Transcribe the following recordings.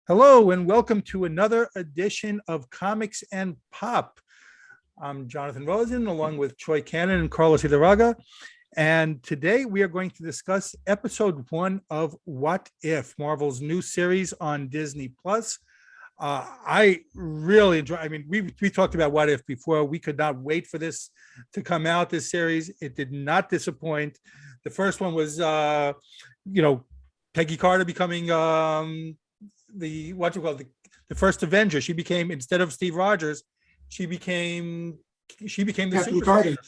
Hello, and welcome to another edition of Comics and Pop. I'm Jonathan Rosen, along with Troy Cannon and Carlos Idarraga. And today we are going to discuss episode 1 of What If, Marvel's new series on Disney Plus. I really enjoy. I mean, we talked about What If before. We could not wait for this to come out. This series, it did not disappoint. The first one was, Peggy Carter becoming the first Avenger. She became, instead of Steve Rogers, she became the Captain super Carter. soldier.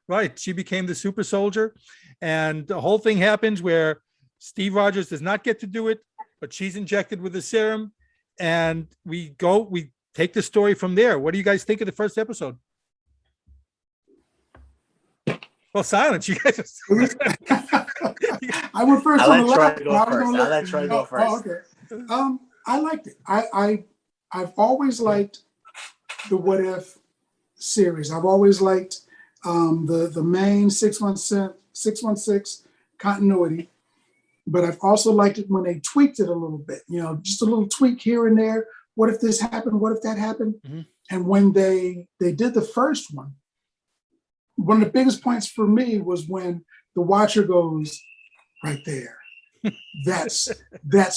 Right, she became the super soldier, and the whole thing happens where Steve Rogers does not get to do it, but she's injected with the serum, and we take the story from there. What do you guys think of the first episode? Well, silence. You guys. I went first I'll on the let Troy left. go first. I'll let Troy go first. Okay. I liked it. I've always liked the What If series. I've always liked the main 616 continuity, but I've also liked it when they tweaked it a little bit. You know, just a little tweak here and there. What if this happened? What if that happened? Mm-hmm. And when they did the first one of the biggest points for me was when the Watcher goes, right there. That's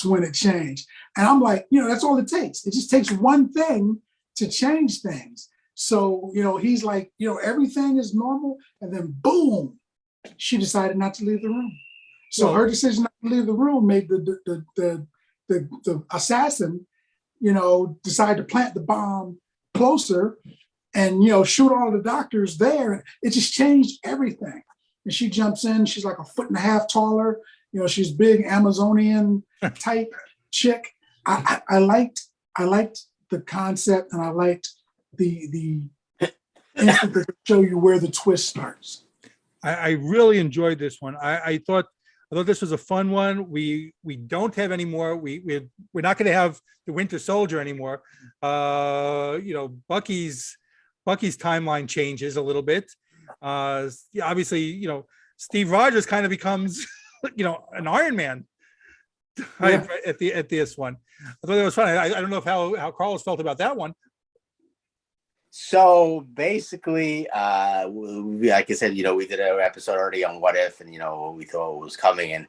when it changed. And I'm like, that's all it takes. It just takes one thing to change things. So, he's like, everything is normal. And then boom, she decided not to leave the room. So her decision not to leave the room made the assassin, decide to plant the bomb closer and, shoot all the doctors there. It just changed everything. And she jumps in, she's like 1.5 feet taller. She's big Amazonian type chick. I liked the concept, and I liked the instant that show you where the twist starts. I really enjoyed this one. I thought this was a fun one. We don't have any more. We're not going to have the Winter Soldier anymore. Bucky's timeline changes a little bit. Obviously, Steve Rogers kind of becomes an Iron Man at this one. I thought that was fun. I don't know how Carlos felt about that one. So basically, like I said, we did an episode already on What If, and we thought was coming, and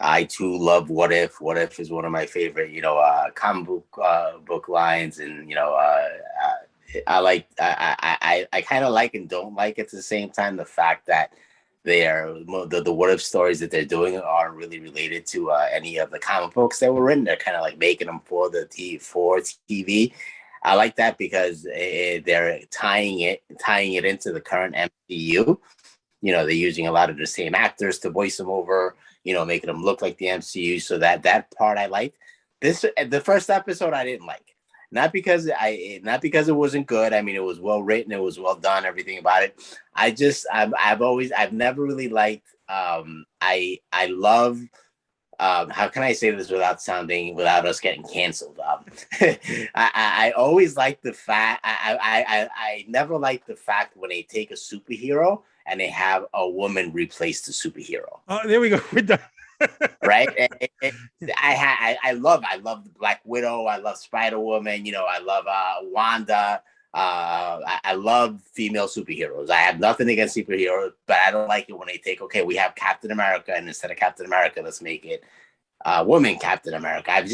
I too love What If. What If is one of my favorite, comic book lines, and I kind of like and don't like at the same time the fact that the What If stories that they're doing aren't really related to any of the comic books that were written. They're kind of like making them for TV. I like that because they're tying it into the current MCU. They're using a lot of the same actors to voice them over, making them look like the MCU. So that part I liked. The first episode I didn't like. Not because it wasn't good. I mean, it was well written, it was well done, everything about it. I've never really liked. I love. How can I say this without us getting canceled? I always like the fact. I never like the fact when they take a superhero and they have a woman replace the superhero. Oh, there we go. We're done. Right. I love the Black Widow. I love Spider-Woman. I love Wanda. I love female superheroes. I have nothing against superheroes, but I don't like it when they take, we have Captain America, and instead of Captain America, let's make it woman Captain America. I've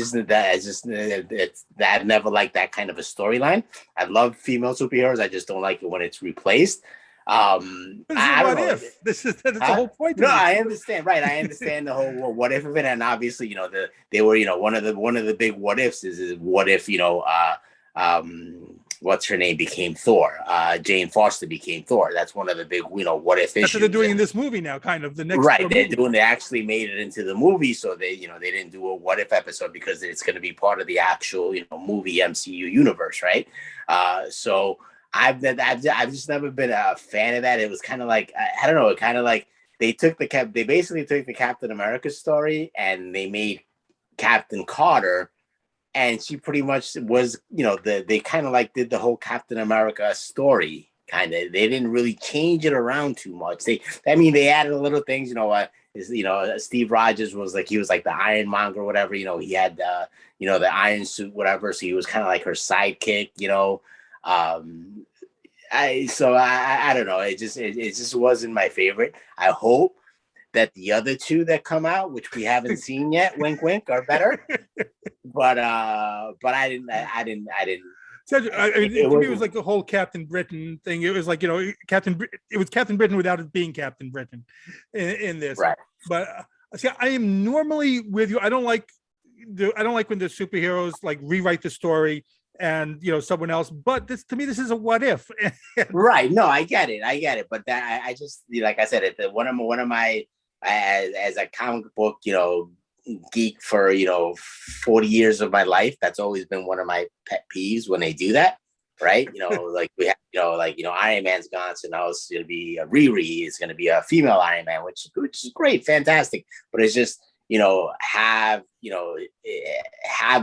never liked that kind of a storyline. I love female superheroes. I just don't like it when it's replaced. That's the whole point. No, I understand. Right, I understand the whole what if of it, and obviously, they were, one of the big what ifs is what if, what's her name became Thor. Jane Foster became Thor. That's one of the big, what if issues. That's what they're doing in this movie now, kind of the next. Right, they actually made it into the movie, so they didn't do a what if episode because it's going to be part of the actual, movie MCU universe, right? So I've just never been a fan of that. It was kind of like, I don't know, it kind of like they basically took the Captain America story and they made Captain Carter, and she pretty much was, they kind of like did the whole Captain America story. Kind of, they didn't really change it around too much. They added a little things, Steve Rogers was like, he was like the ironmonger or whatever, he had the iron suit, whatever. So he was kind of like her sidekick, I don't know. It just wasn't my favorite. I hope that the other two that come out, which we haven't seen yet, wink wink, are better. But I didn't. To me, it was like the whole Captain Britain thing. It was like, it was Captain Britain without it being Captain Britain in this. Right. But see, I am normally with you. I don't like when the superheroes like rewrite the story and someone else. But to me, this is a what if. Right. No, I get it. But that I just, like I said, one of my as a comic book geek for 40 years of my life, that's always been one of my pet peeves when they do that, right? Like we have Iron Man's gone, so now it's going to be a Riri, it's going to be a female Iron Man, which is great, fantastic, but it's just have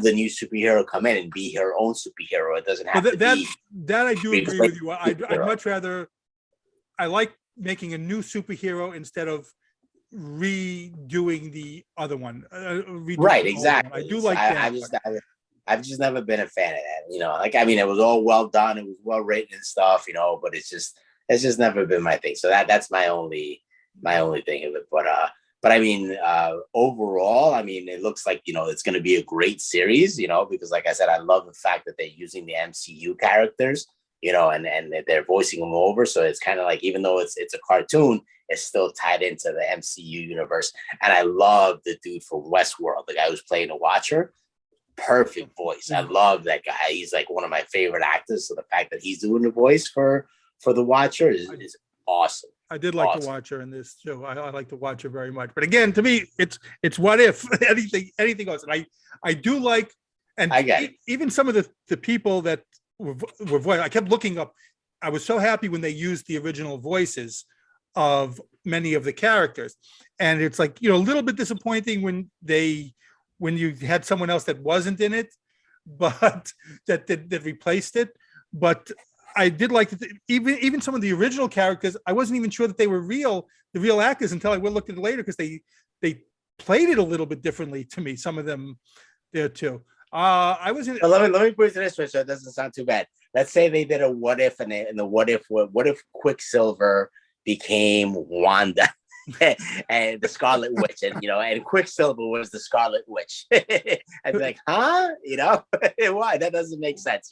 the new superhero come in and be her own superhero. It doesn't have to be that I do agree with you. I'd much rather, I like making a new superhero instead of redoing the other one. Right, exactly. I do like that. I've just never been a fan of that. It was all well done, it was well written and stuff, but it's just never been my thing. So that's my only thing of it. But overall, it looks like it's going to be a great series, because like I said, I love the fact that they're using the MCU characters, and they're voicing them over. So it's kind of like, even though it's a cartoon, it's still tied into the MCU universe. And I love the dude from Westworld, the guy who's playing the Watcher. Perfect voice. I love that guy. He's like one of my favorite actors. So the fact that he's doing the voice for the Watcher is awesome. I did like the Watcher in this show. I like the Watcher very much. But again, to me, it's what if anything goes. And I do like, and I get it. Even some of the people that were voiced, I kept looking up. I was so happy when they used the original voices of many of the characters, and it's like a little bit disappointing when you had someone else that wasn't in it, but that replaced it. But I did like that. Even some of the original characters, I wasn't even sure that they were the real actors until I looked at it later, because they played it a little bit differently to me. Some of them there too. I was in. Let me put it this way, so it doesn't sound too bad. Let's say they did a what if, and the what if Quicksilver became Wanda and the Scarlet Witch, and Quicksilver was the Scarlet Witch. I'd be like, huh? Why? That doesn't make sense.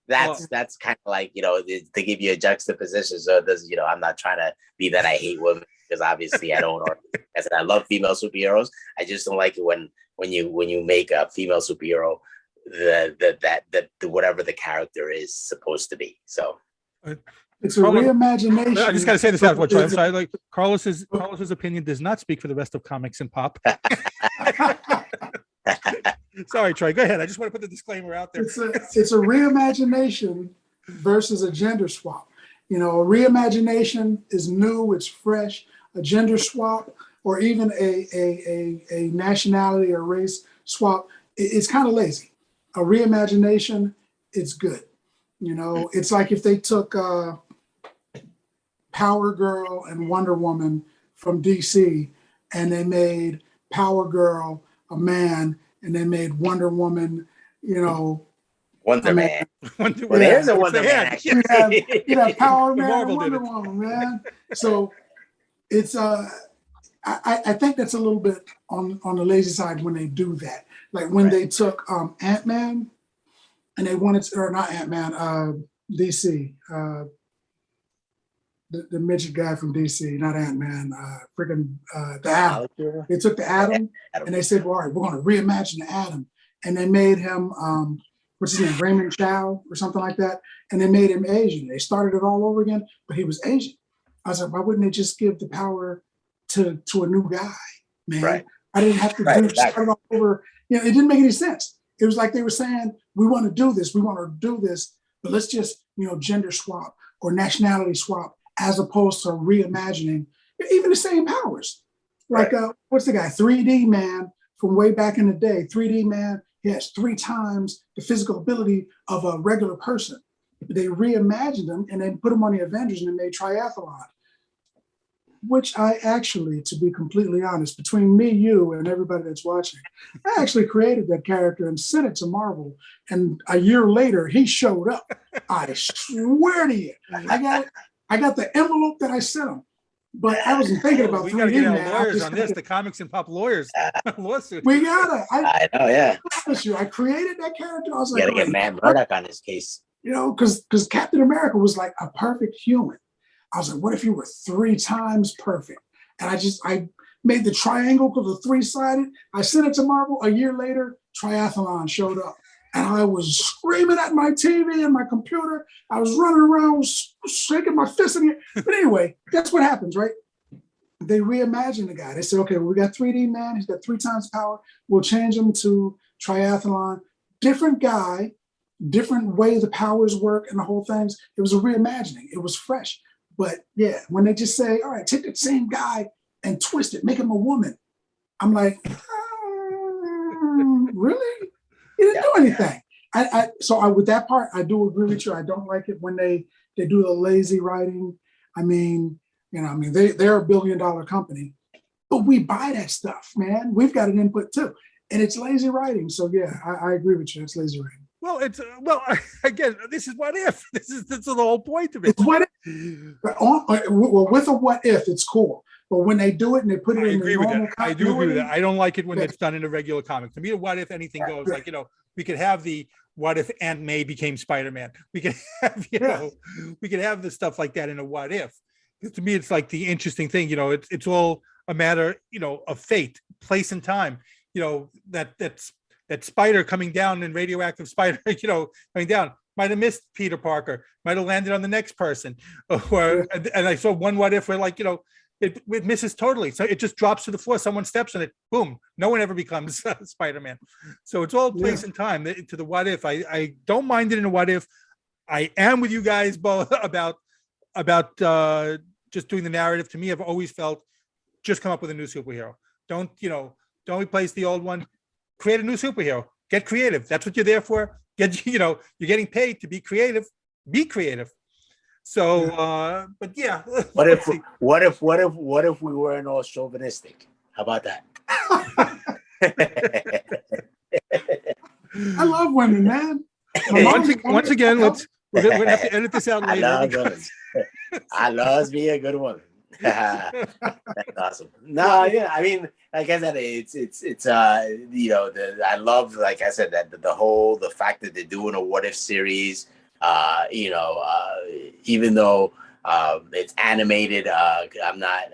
That's kind of like, to give you a juxtaposition. So it does, I'm not trying to be that I hate women, because obviously I don't. Or I said I love female superheroes. I just don't like it when you make a female superhero the whatever the character is supposed to be. So it's a reimagination. I just got to say this out. I like Carlos's opinion does not speak for the rest of comics and pop. Sorry, Troy. Go ahead. I just want to put the disclaimer out there. It's a reimagination versus a gender swap. A reimagination is new, it's fresh. A gender swap, or even a nationality or race swap, it's kind of lazy. A reimagination, it's good. It's like if they took Power Girl and Wonder Woman from DC, and they made Power Girl a man, and they made Wonder Woman, Wonder Man. There's a Wonder Man. You have Power Man and Wonder Woman, man. So it's I think that's a little bit on the lazy side when they do that. Like when they took Ant-Man, and they wanted to, or not Ant-Man, DC, the midget guy from DC, not Ant-Man, the Atom. They took the Atom, and they said, well, all right, we're going to reimagine the Atom. And they made him, what's his name, Raymond Chow or something like that. And they made him Asian. They started it all over again, but he was Asian. I was like, why wouldn't they just give the power to a new guy, man? Right. I didn't have to start it all over. It didn't make any sense. It was like they were saying, we want to do this, but let's just, gender swap or nationality swap, as opposed to reimagining even the same powers. Like, what's the guy? 3D Man from way back in the day. 3D Man, he has 3 times the physical ability of a regular person. They reimagined him and then put him on the Avengers, and they made triathlon. which I actually, to be completely honest, between me, you, and everybody that's watching, I actually created that character and sent it to Marvel. And a year later, he showed up. I swear to you, I got the envelope that I sent him. But I wasn't thinking about We 3D, got to get our man. lawyers on this, the comics and pop lawyers lawsuit. We gotta. I know, yeah. I promise you, I created that character. I was You like, gotta get Matt Murdock on this case. you know, because Captain America was like a perfect human. I was like, what if you were 3 times perfect? And I made the triangle because the 3-sided. I sent it to Marvel. A year later, Triathlon showed up. And I was screaming at my TV and my computer. I was running around, shaking my fist in it. But anyway, that's what happens, right? They reimagined the guy. They said, okay, well, we got 3D man. He's got 3 times power. We'll change him to Triathlon. Different guy, different way the powers work and the whole things. It was a reimagining. It was fresh. But yeah, when they just say, all right, take that same guy and twist it, make him a woman. I'm like, really? He didn't do anything. With that part, I do agree with you. I don't like it when they do the lazy writing. I mean, they're a $1 billion company, but we buy that stuff, man. We've got an input too. And it's lazy writing. So yeah, I agree with you. It's lazy writing. Well, again, this is what if. This is the whole point of it. It's what if. Well, with a what if, it's cool. But when they do it and they put it in the normal continuity, I do agree with that. I don't like it when it's done in a regular comic. To me, what if anything goes, like, we could have the what if Aunt May became Spider-Man. We could have, we could have the stuff like that in a what if. To me, it's like the interesting thing, it's all a matter, of fate, place and time, that spider coming down and radioactive spider, coming down might have missed Peter Parker, might have landed on the next person. And I saw one what if where it misses totally. So it just drops to the floor. Someone steps on it. Boom. No one ever becomes Spider-Man. So it's all place and time to the what if. I don't mind it in a what if. I am with you guys both about just doing the narrative. To me, I've always felt just come up with a new superhero. Don't replace the old one. Create a new superhero. Get creative. That's what you're there for. You're getting paid to be creative. Be creative. So, but yeah. What if we weren't all chauvinistic? How about that? I love women, man. Once again, we're gonna have to edit this out later. I love me a good woman. That's awesome. No, yeah, I mean, like I said, it's I love, like I said, that the fact that they're doing a what if series, even though it's animated, I'm not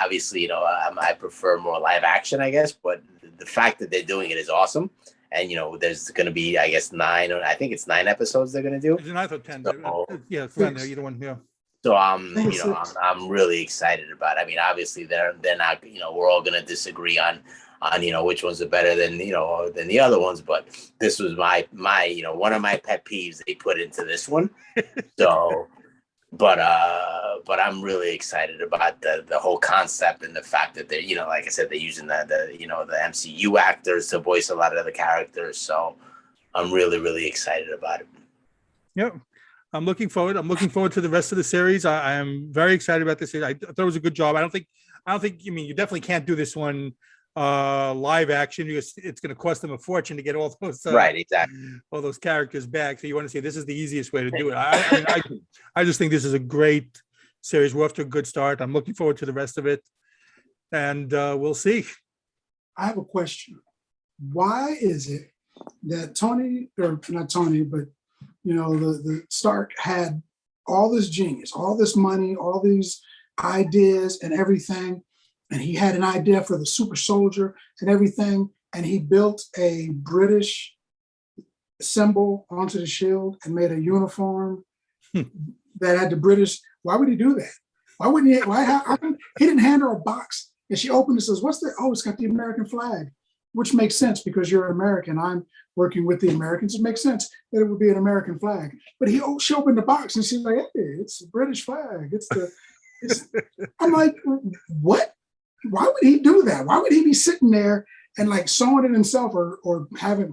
obviously, I prefer more live action, I guess, but the fact that they're doing it is awesome. And there's going to be, I guess, 9 episodes they're going to do. I thought 10. So, yeah, it's around there, either one. Yeah. So I'm really excited about it. I mean, obviously they're not, we're all going to disagree on which ones are better than the other ones, but this was my one of my pet peeves they put into this one. So, but I'm really excited about the whole concept and the fact that they're, like I said, they're using the MCU actors to voice a lot of the characters. So I'm really, really excited about it. Yep. I'm looking forward to the rest of the series. I am very excited about this series. I thought it was a good job. I don't think, you definitely can't do this one live action because it's going to cost them a fortune to get all those right, exactly, all those characters back. So you want to say this is the easiest way to do it. I just think this is a great series. We're off to a good start. I'm looking forward to the rest of it, and we'll see. I have a question. Why is it that Tony, or not Tony, but the Stark had all this genius, all this money, all these ideas and everything. And he had an idea for the super soldier and everything. And he built a British symbol onto the shield and made a uniform that had the British. Why would he do that? Why wouldn't he? He didn't hand her a box and she opened it and says, what's that? Oh, it's got the American flag, which makes sense because you're American. I'm working with the Americans. It makes sense that it would be an American flag. But she opened the box and she's like, hey, it's a British flag. I'm like, what? Why would he do that? Why would he be sitting there and like sewing it himself or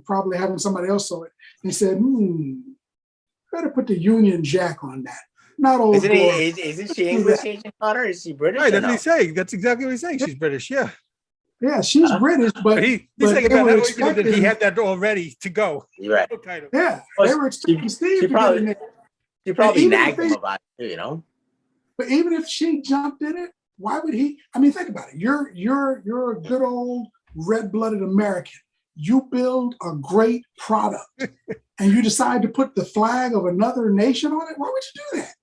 probably having somebody else sew it? And he said, better put the Union Jack on that. not old Isn't Glory. isn't she English, Agent Carter? Is she British? Right, or that's what no? he's saying. That's exactly what he's saying. She's British. Yeah. Yeah, she's British, But but he's but saying they about were how you know, that he expecting. had that all ready to go. You're right. Kind of. Yeah, Well, they were expecting Steve she to probably- get in there. You probably even if nagged they- him about it, too, you know? But even if she jumped in it, why would he? I mean, think about it. You're a good old red-blooded American. You build a great product, and you decide to put the flag of another nation on it. Why would you do that?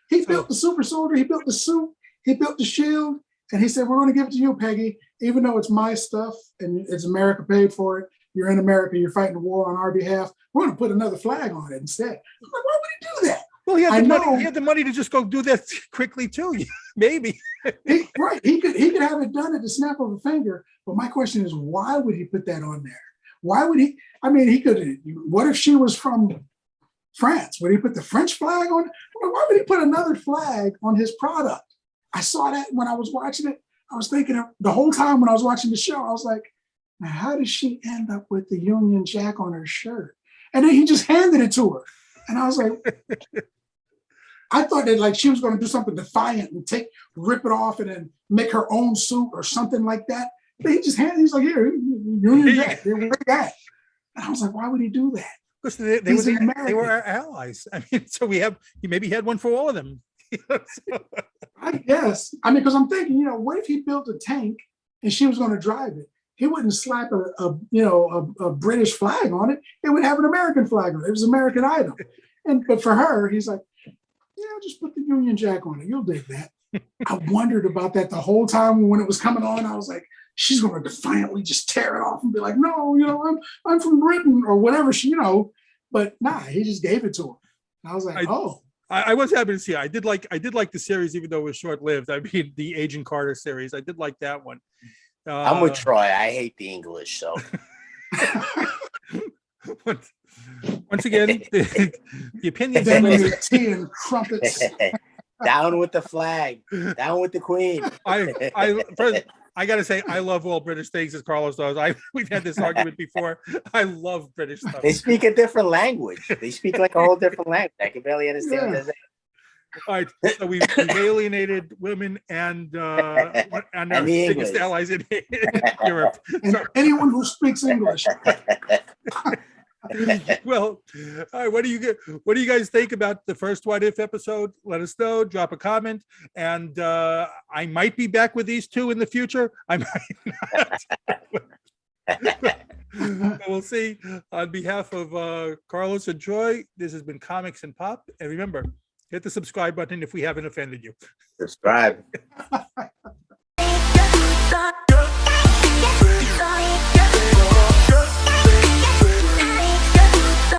He built the super soldier. He built the suit. He built the shield, and he said, "We're going to give it to you, Peggy, even though it's my stuff and it's America paid for it. You're in America. You're fighting the war on our behalf. We're going to put another flag on it instead." I'm like, why would he do that? Well, he had I the money. know. He had the money to just go do that quickly too. Maybe. Right. He could have it done at the snap of a finger. But my question is, why would he put that on there? Why would he? I mean, he could. What if she was from France? Would he put the French flag on? Why would he put another flag on his product? I saw that when I was watching it. I was thinking the whole time when I was watching the show, I was like, now how did she end up with the Union Jack on her shirt? And then he just handed it to her. And I was like, I thought that like she was going to do something defiant and rip it off and then make her own suit or something like that. But he just he's like, here, Union Jack, where you at? And I was like, why would he do that? Because they were our allies. I mean, so he maybe had one for all of them. I guess. I mean, because I'm thinking, what if he built a tank and she was going to drive it? He wouldn't slap a British flag on it. It would have an American flag on it. It was an American item. But for her, he's like, yeah, just put the Union Jack on it. You'll dig that. I wondered about that the whole time when it was coming on. I was like, she's going to defiantly just tear it off and be like, no, I'm from Britain or whatever But nah, he just gave it to her. And I was like, oh. I was happy to see it. I did like the series, even though it was short lived. I mean, the Agent Carter series. I did like that one. I'm with Troy. I hate the English, so. Once again, the opinions Then your tea and crumpets. Down with the flag. Down with the Queen. I gotta say, I love all British things, as Carlos does. We've had this argument before. I love British stuff. They speak a different language. They speak like a whole different language. I can barely understand what they're saying. All right, so we've alienated women and our biggest allies in Europe. And anyone who speaks English. Well, all right. What do you guys think about the first What If episode? Let us know. Drop a comment, and I might be back with these two in the future. I might not. We'll see. On behalf of Carlos and Troy, this has been Comics and Pop, and remember, hit the subscribe button if we haven't offended you. Subscribe.